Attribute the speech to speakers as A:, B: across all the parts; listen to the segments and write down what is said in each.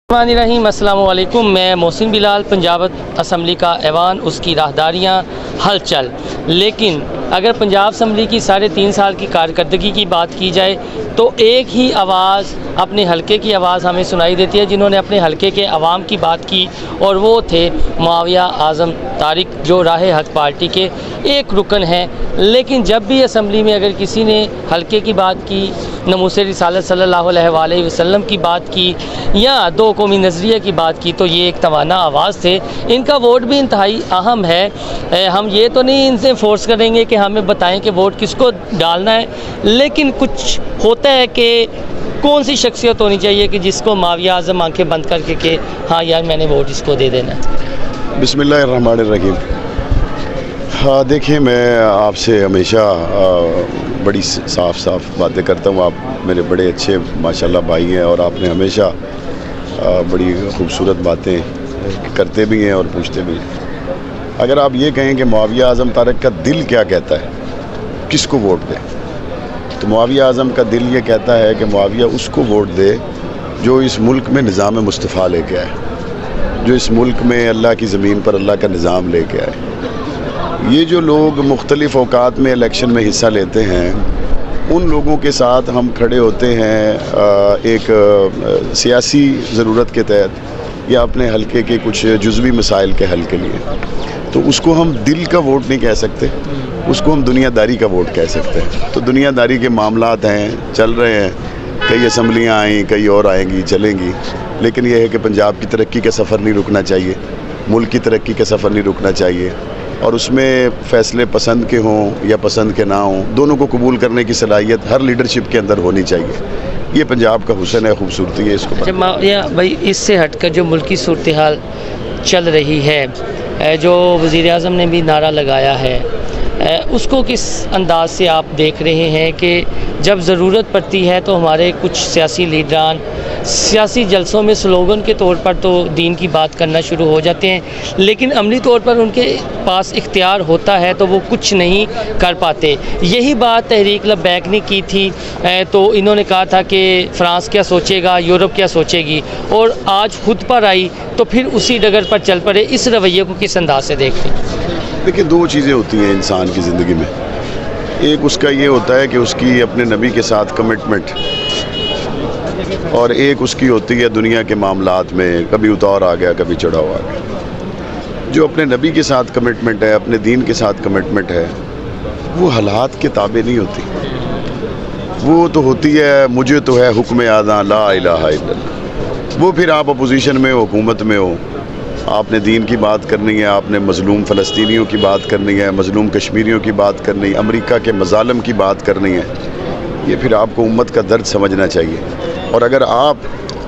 A: रहीम अस्सलाम वालेकुम। मैं मोहसिन बिलाल। पंजाब असम्बली का ऐवान, उसकी राहदारियाँ, हलचल। लेकिन अगर पंजाब असम्बली की 3.5 साल की कारकर्दगी की बात की जाए तो एक ही आवाज़, अपने हलके की आवाज़ हमें सुनाई देती है, जिन्होंने अपने हलके के अवाम की बात की, और वो थे मुआविया आज़म तारिक, जो राह हक पार्टी के एक रुकन हैं। लेकिन जब भी असम्बली में अगर किसी ने हलके की बात की, नमूसे रिसालत सल्लल्लाहु अलैहि वसल्लम की बात की, या दो कौमी नज़रिए की बात की, तो ये एक तवाना आवाज़ थे। इनका वोट भी इंतहाई अहम है। हम ये तो नहीं इनसे फोर्स करेंगे कि हमें बताएं कि वोट किसको डालना है, लेकिन कुछ होता है कि कौन सी शख्सियत होनी चाहिए कि जिसको मुआविया आज़म आंखें बंद करके कि हाँ यार मैंने वोट इसको दे देना है।
B: बिस्मिल्लाहिर्रहमानिर्रहीम। हाँ, देखिए, मैं आपसे हमेशा बड़ी साफ बातें करता हूँ। आप मेरे बड़े अच्छे माशाल्लाह भाई हैं, और आपने हमेशा बड़ी खूबसूरत बातें करते भी हैं और पूछते भी हैं। अगर आप ये कहें कि मुआविया आज़म तारिक का दिल क्या कहता है, किसको वोट दें, तो मुआविया आज़म का दिल ये कहता है कि मुआविया उसको वोट दे जो इस मुल्क में निज़ाम मुस्तफ़ा लेके आए, जो इस मुल्क में अल्लाह की ज़मीन पर अल्लाह का निज़ाम लेके आए। ये जो लोग मुख्तलिफ़ औकात में इलेक्शन में हिस्सा लेते हैं, उन लोगों के साथ हम खड़े होते हैं एक सियासी ज़रूरत के तहत या अपने हलके के कुछ जुज़वी मसाइल के हल के लिए। तो उसको हम दिल का वोट नहीं कह सकते, उसको हम दुनियादारी का वोट कह सकते हैं। तो दुनियादारी के मामलात हैं, चल रहे हैं, कई असम्बलियाँ आई, कई और आएंगी, चलेंगी, लेकिन यह है कि पंजाब की तरक्की का सफ़र नहीं रुकना चाहिए, मुल्क की तरक्की का सफ़र नहीं रुकना चाहिए, और उसमें फ़ैसले पसंद के हों या पसंद के ना हों, दोनों को कबूल करने की सलाहियत हर लीडरशिप के अंदर होनी चाहिए। ये पंजाब का हुस्न है, खूबसूरती है। इसको
A: या भाई, इससे हटकर जो मुल्की सूरत हाल चल रही है, जो वज़ीर आज़म ने भी नारा लगाया है, उसको किस अंदाज से आप देख रहे हैं कि जब ज़रूरत पड़ती है तो हमारे कुछ सियासी लीडरान सियासी जलसों में स्लोगन के तौर पर तो दीन की बात करना शुरू हो जाते हैं, लेकिन अमली तौर पर उनके पास इख्तियार होता है तो वो कुछ नहीं कर पाते। यही बात तहरीक लब्बैक ने की थी, तो इन्होंने कहा था कि फ़्रांस क्या सोचेगा, यूरोप क्या सोचेगी, और आज खुद पर आई तो फिर उसी डगर पर चल पड़े। इस रवैये को किस अंदाज से देखते हैं?
B: देखिए, दो चीज़ें होती हैं इंसान की ज़िंदगी में। एक उसका ये होता है कि उसकी अपने नबी के साथ कमिटमेंट, और एक उसकी होती है दुनिया के मामलात में, कभी उतार आ गया, कभी चढ़ाव आ गया। जो अपने नबी के साथ कमिटमेंट है, अपने दीन के साथ कमिटमेंट है, वो हालात के ताबे नहीं होती। वो तो होती है मुझे तो है हुक्म आज़ा ला इलाहा इल्लल्लाह। वो फिर आप अपोजिशन में हो, हुकूमत में हो, आपने दीन की बात करनी है, आपने मज़लूम फ़लस्तीनियों की बात करनी है, मज़लूम कश्मीरियों की बात करनी है, अमेरिका के मज़ालम की बात करनी है। ये फिर आपको उम्मत का दर्द समझना चाहिए। और अगर आप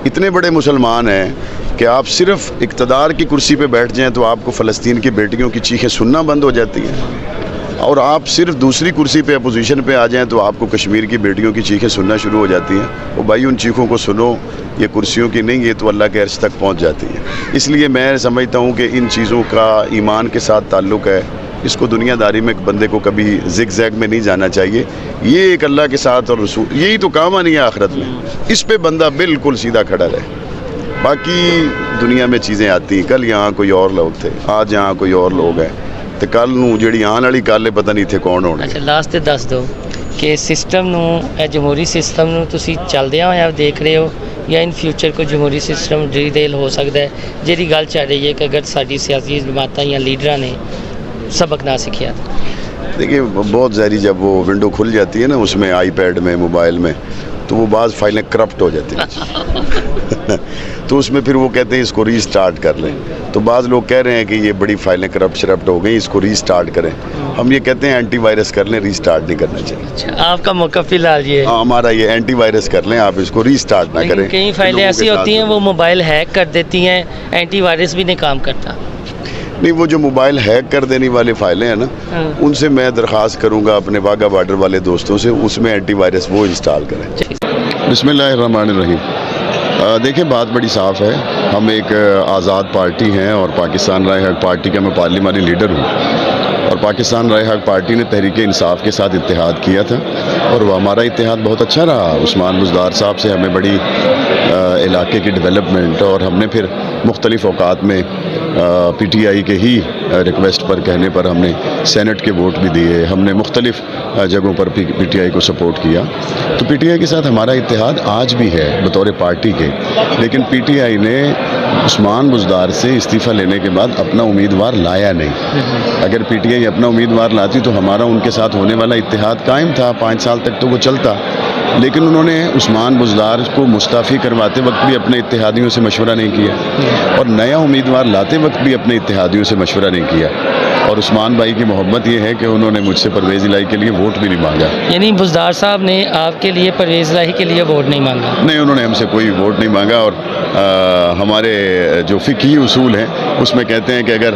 B: इतने बड़े मुसलमान हैं कि आप सिर्फ़ इक़्तिदार की कुर्सी पे बैठ जाएं तो आपको फ़लस्तीन की बेटियों की चीखें सुनना बंद हो जाती हैं, और आप सिर्फ दूसरी कुर्सी पे अपोजिशन पे आ जाएं तो आपको कश्मीर की बेटियों की चीखें सुनना शुरू हो जाती हैं। वो भाई, उन चीखों को सुनो, ये कुर्सियों की नहीं, ये तो अल्लाह के अर्श तक पहुंच जाती है। इसलिए मैं समझता हूं कि इन चीज़ों का ईमान के साथ ताल्लुक़ है। इसको दुनियादारी में बंदे को कभी ज़िग ज़ैग में नहीं जाना चाहिए। ये एक अल्लाह के साथ और रसूल, यही तो काम आनी है आखिरत में। इस पे बंदा बिल्कुल सीधा खड़ा रहे। बाकी दुनिया में चीज़ें आती, कल यहाँ कोई और लोग थे, आज यहाँ कोई और लोग हैं, तो कल नूं जिहड़ी आने वाली कल पता नहीं थे कौन होने।
A: अच्छा, लास्ट ते दस दो कि सिस्टम नूं, जमहूरी सिस्टम नूं तुसीं चलदियां होइआं देख रहे हो, या इन फ्यूचर को जमहूरी सिस्टम रीडेल हो सकता है, जिहड़ी गल चल रही है कि अगर साडी सियासी जमातां या लीडरां ने सबक ना सीखिया?
B: देखिए, बहुत ज़ाहिर, जब वो विंडो खुल जाती है ना उसमें, आईपैड में, मोबाइल में, तो वो बाज़ फाइलें करप्ट हो जाती हैं तो उसमें फिर वो कहते हैं इसको रीस्टार्ट कर लें। तो बाज़ लोग कह रहे हैं कि ये बड़ी फाइलें करप्ट हो गई, इसको रीस्टार्ट करें। हम ये कहते हैं एंटी वायरस कर लें, रीस्टार्ट नहीं करना चाहिए।
A: अच्छा, आपका मौका फिलहाल ये?
B: हाँ, हमारा ये एंटी वायरस कर लें, आप इसको रीस्टार्ट ना करें।
A: कई फाइलें ऐसी होती हैं वो मोबाइल हैक कर देती हैं, एंटी वायरस भी नहीं काम करता।
B: नहीं, वो जो मोबाइल हैक कर देने वाली फाइलें हैं ना, उनसे मैं दरख्वास्त करूँगा अपने वाघा बॉर्डर वाले दोस्तों से, उसमें एंटी वायरस वो इंस्टॉल करें। बिस्मिल्लाहिर्रहमानिर्रहीम। देखिए, बात बड़ी साफ़ है। हम एक आज़ाद पार्टी हैं और पाकिस्तान राह हक पार्टी का मैं पार्लिमानी लीडर हूँ। اور پاکستان رائے حق پارٹی نے تحریک انصاف کے ساتھ اتحاد کیا تھا اور وہ ہمارا اتحاد بہت اچھا رہا. عثمان بزدار صاحب سے ہمیں بڑی علاقے کی ڈیولپمنٹ، اور ہم نے پھر مختلف اوقات میں پی ٹی آئی کے ہی ریکویسٹ پر کہنے پر ہم نے سینٹ کے ووٹ بھی دیے، ہم نے مختلف جگہوں پر پی ٹی آئی کو سپورٹ کیا. تو پی ٹی آئی کے ساتھ ہمارا اتحاد آج بھی ہے بطور پارٹی کے، لیکن پی ٹی آئی نے عثمان بزدار سے استعفیٰ لینے کے بعد اپنا امیدوار لایا نہیں. اگر پی ٹی آئی اپنا امیدوار لاتی تو ہمارا ان کے ساتھ ہونے والا اتحاد قائم تھا، 5 سال تک تو وہ چلتا. لیکن انہوں نے عثمان بزدار کو مستعفی کرواتے وقت بھی اپنے اتحادیوں سے مشورہ نہیں کیا، اور نیا امیدوار لاتے وقت بھی اپنے اتحادیوں سے مشورہ نہیں کیا. اور عثمان بھائی کی محبت یہ ہے کہ انہوں نے مجھ سے پرویز الہی کے لیے ووٹ بھی نہیں مانگا.
A: یعنی بزدار صاحب نے آپ کے لیے پرویز الہی کے لیے ووٹ نہیں مانگا؟
B: نہیں، انہوں نے ہم سے کوئی ووٹ نہیں مانگا. اور ہمارے جو فقہی اصول ہیں اس میں کہتے ہیں کہ اگر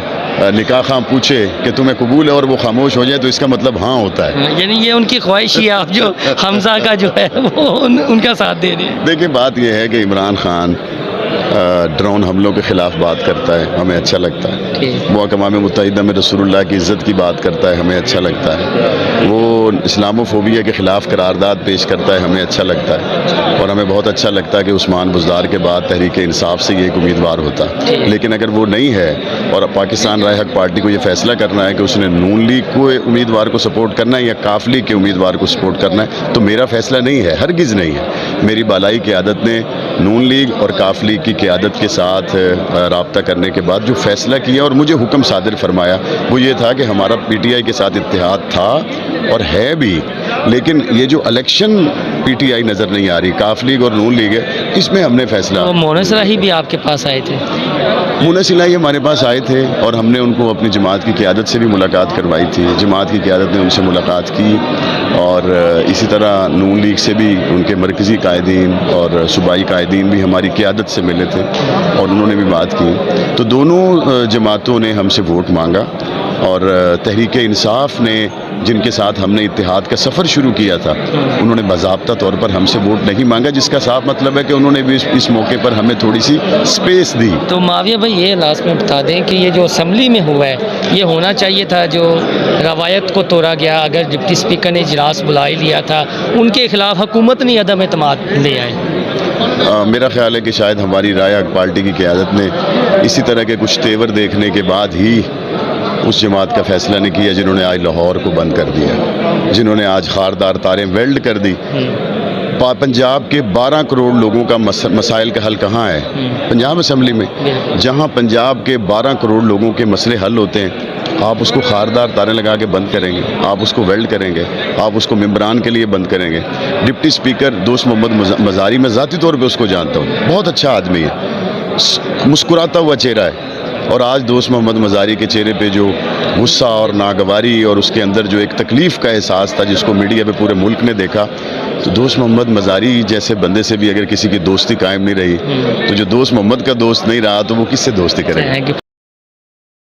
B: نکاح خواہ پوچھے کہ تمہیں قبول ہے اور وہ خاموش ہو جائے تو اس کا مطلب ہاں ہوتا ہے.
A: یعنی یہ ان کی خواہش ہی ہے، آپ جو حمزہ کا جو ہے وہ ان کا ساتھ دے رہے ہیں.
B: دیکھیں، بات یہ ہے کہ عمران خان ڈرون حملوں کے خلاف بات کرتا ہے، ہمیں اچھا لگتا ہے. وہ اقوام متحدہ میں رسول اللہ کی عزت کی بات کرتا ہے، ہمیں اچھا لگتا ہے. وہ اسلام فوبیا کے خلاف قرارداد پیش کرتا ہے، ہمیں اچھا لگتا ہے. اور ہمیں بہت اچھا لگتا ہے کہ عثمان بزدار کے بعد تحریک انصاف سے یہ ایک امیدوار ہوتا. لیکن اگر وہ نہیں ہے اور پاکستان رائے حق پارٹی کو یہ فیصلہ کرنا ہے کہ اس نے نون لیگ کو امیدوار کو سپورٹ کرنا ہے یا کاف لیگ کے امیدوار کو سپورٹ کرنا ہے، تو میرا فیصلہ نہیں ہے، ہرگز نہیں ہے. میری بالائی قیادت نے نون لیگ اور کاف لیگ کی قیادت کے ساتھ رابطہ کرنے کے بعد جو فیصلہ کیا اور مجھے حکم صادر فرمایا وہ یہ تھا کہ ہمارا پی ٹی آئی کے ساتھ اتحاد تھا اور ہے بھی، لیکن یہ جو الیکشن پی ٹی آئی نظر نہیں آ رہی، کاف لیگ اور نون لیگ ہے، اس میں ہم نے فیصلہ.
A: وہ مونس الہی بھی آپ کے پاس آئے تھے؟
B: مونس الہی ہمارے پاس آئے تھے اور ہم نے ان کو اپنی جماعت کی قیادت سے بھی ملاقات کروائی تھی. جماعت کی قیادت نے ان سے ملاقات کی اور اسی طرح نون لیگ سے بھی ان کے مرکزی قائدین اور صوبائی قائدین بھی ہماری قیادت سے ملے تھے اور انہوں نے بھی بات کی. تو دونوں جماعتوں نے ہم سے ووٹ مانگا اور تحریک انصاف نے جن کے ساتھ ہم نے اتحاد کا سفر شروع کیا تھا انہوں نے باضابطہ طور پر ہم سے ووٹ نہیں مانگا، جس کا صاف مطلب ہے کہ انہوں نے بھی اس موقع پر ہمیں تھوڑی سی سپیس دی.
A: تو معاویہ بھائی یہ لاسٹ میں بتا دیں کہ یہ جو اسمبلی میں ہوا ہے یہ ہونا چاہیے تھا، جو روایت کو توڑا گیا. اگر ڈپٹی اسپیکر نے اجلاس بلا ہی لیا تھا، ان کے خلاف حکومت نے عدم اعتماد لے آئے.
B: میرا خیال ہے کہ شاید ہماری رائے حق پارٹی کی قیادت نے اسی طرح کے کچھ تیور دیکھنے کے بعد ہی اس جماعت کا فیصلہ نہیں کیا جنہوں نے آج لاہور کو بند کر دیا، جنہوں نے آج خاردار تاریں ویلڈ کر دی. پنجاب کے 12 کروڑ لوگوں کا مسائل کا حل کہاں ہے؟ پنجاب اسمبلی میں. جہاں پنجاب کے 12 کروڑ لوگوں کے مسئلے حل ہوتے ہیں آپ اس کو خاردار تاریں لگا کے بند کریں گے، آپ اس کو ویلڈ کریں گے، آپ اس کو ممبران کے لیے بند کریں گے. ڈپٹی اسپیکر دوست محمد مزاری، میں ذاتی طور پہ اس کو جانتا ہوں، بہت اچھا آدمی ہے، مسکراتا ہوا چہرہ ہے. اور آج دوست محمد مزاری کے چہرے پہ جو غصہ اور ناگواری اور اس کے اندر جو ایک تکلیف کا احساس تھا جس کو میڈیا پہ پورے ملک نے دیکھا، تو دوست محمد مزاری جیسے بندے سے بھی اگر کسی کی دوستی قائم نہیں رہی تو جو دوست محمد کا دوست نہیں رہا تو وہ کس سے دوستی کرے گا؟